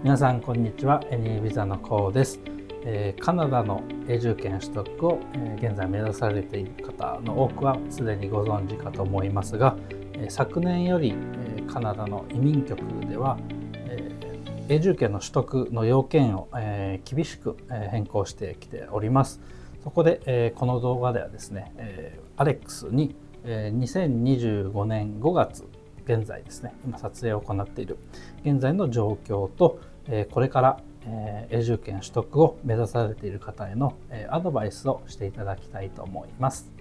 皆さんこんにちは。AnyVisaのこうです。カナダの永住権取得を現在目指されている方の多くはすでにご存知かと思いますが、昨年よりカナダの移民局では永住権の取得の要件を厳しく変更してきております。そこでこの動画ではですね、アレックスに2025年5月現在ですね、今撮影を行っている現在の状況とこれから永住権取得を目指されている方へのアドバイスをしていただきたいと思います。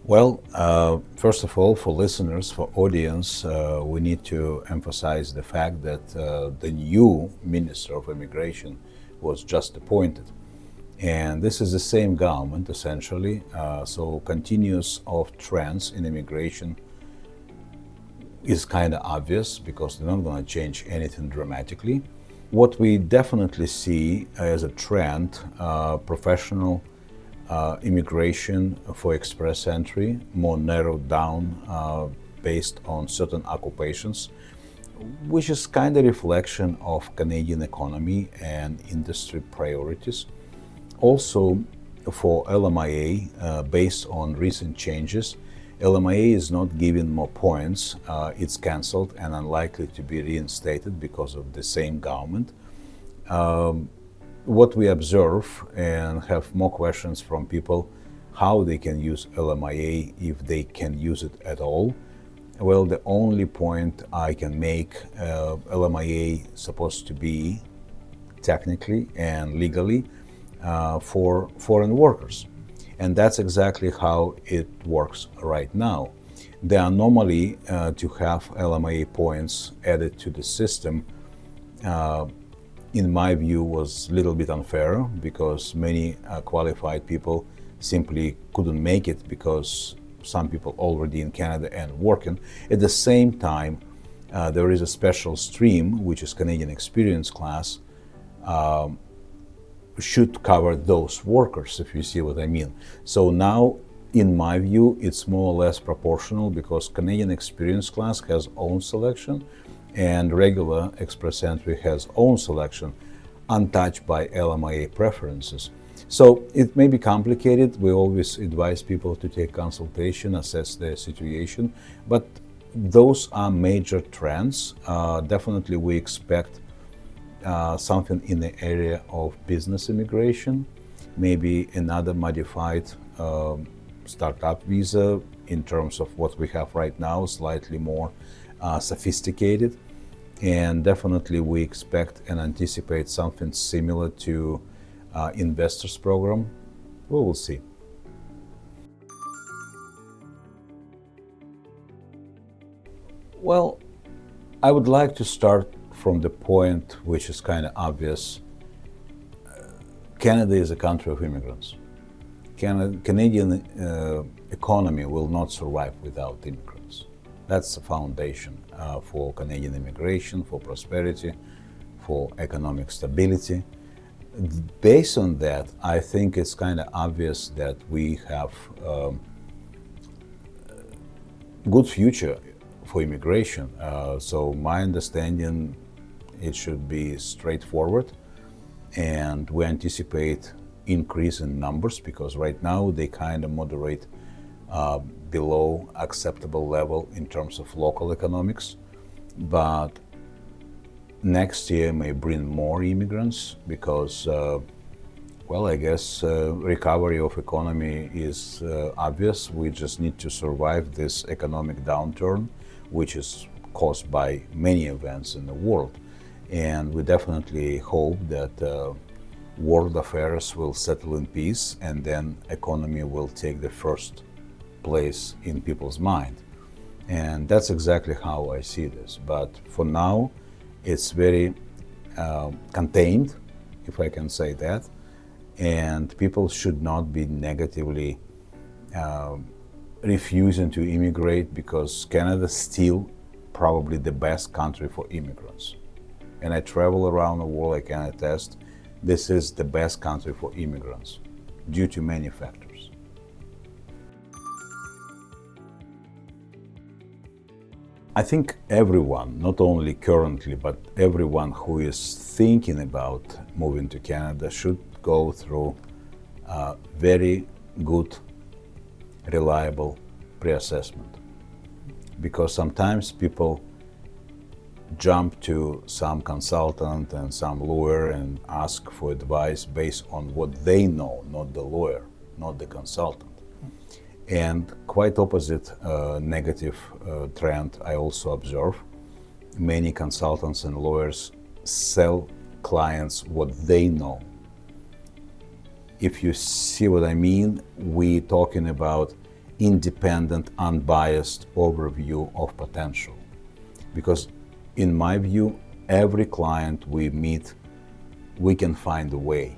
Well, first of all, for listeners, for audience, we need to emphasize the fact that the new Minister of Immigration was just appointed. And this is the same government, essentially, so continuous of trends in immigration is kind of obvious because they're not going to change anything dramatically. What we definitely see as a trend, professional immigration for express entry, more narrowed down based on certain occupations, which is kind of reflection of Canadian economy and industry priorities. Also, for LMIA, based on recent changes, LMIA is not given more points. It's cancelled and unlikely to be reinstated because of the same government. What we observe and have more questions from people, how they can use LMIA, if they can use it at all. Well, the only point I can make, LMIA supposed to be technically and legally for foreign workers. And that's exactly how it works right now. The anomaly to have LMIA points added to the system, in my view, was a little bit unfair because many qualified people simply couldn't make it because some people already in Canada and working. At the same time, there is a special stream, which is Canadian Experience class, should cover those workers, if you see what I mean. So now, in my view, it's more or less proportional because Canadian Experience class has own selection and regular Express Entry has own selection, untouched by LMIA preferences. So it may be complicated. We always advise people to take consultation, assess their situation, but those are major trends. Definitely we expect something in the area of business immigration, maybe another modified startup visa in terms of what we have right now, slightly more sophisticated. And definitely we expect and anticipate something similar to investors program. We will see. Well, I would like to start from the point which is kind of obvious. Canada is a country of immigrants. Canadian economy will not survive without immigrants. That's the foundation for Canadian immigration, for prosperity, for economic stability. Based on that, I think it's kind of obvious that we have good future for immigration. So my understanding, it should be straightforward, and we anticipate increase in numbers because right now they kind of moderate below acceptable level in terms of local economics, but next year may bring more immigrants because well, I guess recovery of economy is obvious. We just need to survive this economic downturn, which is caused by many events in the world. And we definitely hope that world affairs will settle in peace and then economy will take the first place in people's mind. And that's exactly how I see this. But for now, it's very contained, if I can say that. And people should not be negatively refusing to immigrate because Canada is still probably the best country for immigrants. And I travel around the world, I can attest, this is the best country for immigrants due to many factors. I think everyone, not only currently, but everyone who is thinking about moving to Canada should go through a very good, reliable pre-assessment. Because sometimes people jump to some consultant and some lawyer and ask for advice based on what they know, not the lawyer, not the consultant. And quite opposite negative trend I also observe. Many consultants and lawyers sell clients what they know. If you see what I mean, we're talking about independent, unbiased overview of potential. Because in my view, every client we meet, we can find a way.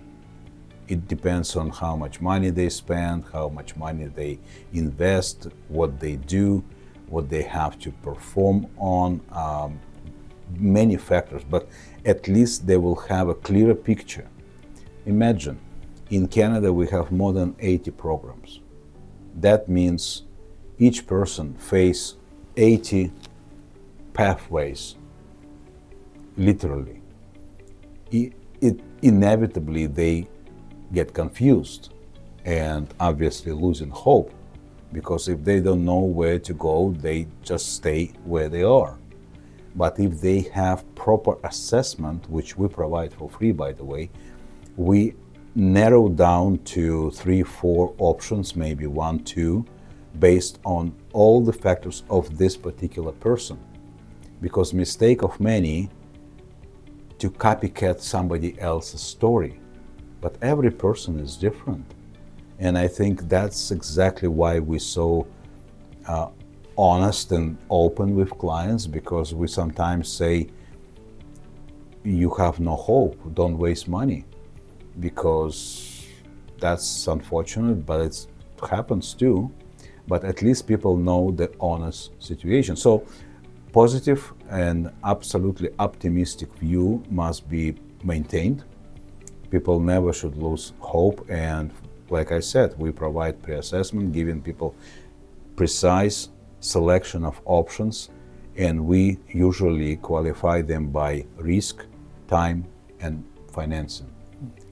It depends on how much money they spend, how much money they invest, what they do, what they have to perform on, many factors, but at least they will have a clearer picture. Imagine, in Canada we have more than 80 programs. That means each person faces 80 pathways, literally. Inevitably they get confused and obviously losing hope, because if they don't know where to go, they just stay where they are. But if they have proper assessment, which we provide for free, by the way, we narrow down to 3-4 options, maybe 1-2, based on all the factors of this particular person. Because mistake of many to copycat somebody else's story. But every person is different. And I think that's exactly why we're so honest and open with clients, because we sometimes say, you have no hope, don't waste money. Because that's unfortunate, but it happens too. But at least people know the honest situation. So positive and absolutely optimistic view must be maintained. People never should lose hope, and like I said, we provide pre-assessment, giving people precise selection of options, and we usually qualify them by risk, time, and financing.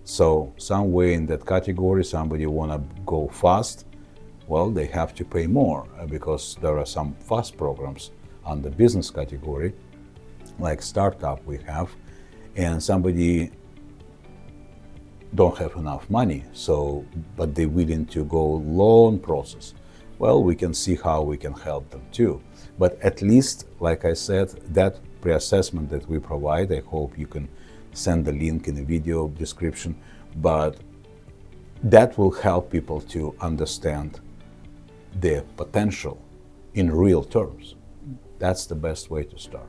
So somewhere in that category, somebody want to go fast, well, they have to pay more, because there are some fast programs on the business category, like startup we have, and somebody don't have enough money, so but they're willing to go loan process. Well, we can see how we can help them too. But at least, like I said, that pre-assessment that we provide, I hope you can send the link in the video description, but that will help people to understand their potential in real terms. That's the best way to start.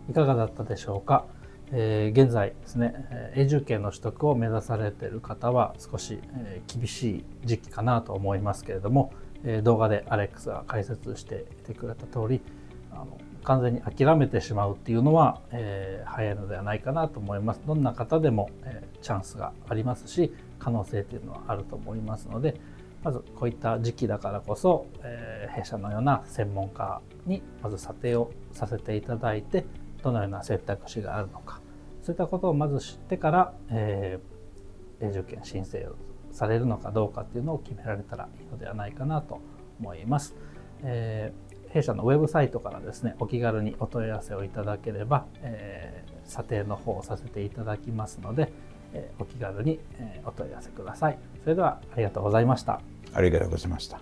いかがだったでしょうか。現在ですね、永住権の取得を目指されている方は少し厳しい時期かなと思いますけれども、動画でアレックスが解説していてくれた通り、完全に諦めてしまうっていうのは、早いのではないかなと思います。どんな方でも、チャンスがありますし、可能性というのはあると思いますので、まずこういった時期だからこそ、弊社のような専門家にまず査定をさせていただいて、どのような選択肢があるのか、そういったことをまず知ってから、永住権申請をされるのかどうかっていうのを決められたらいいのではないかなと思います。弊社のウェブサイトからですね、お気軽にお問い合わせをいただければ、査定の方をさせていただきますので、お気軽にお問い合わせください。それではありがとうございました。ありがとうございました。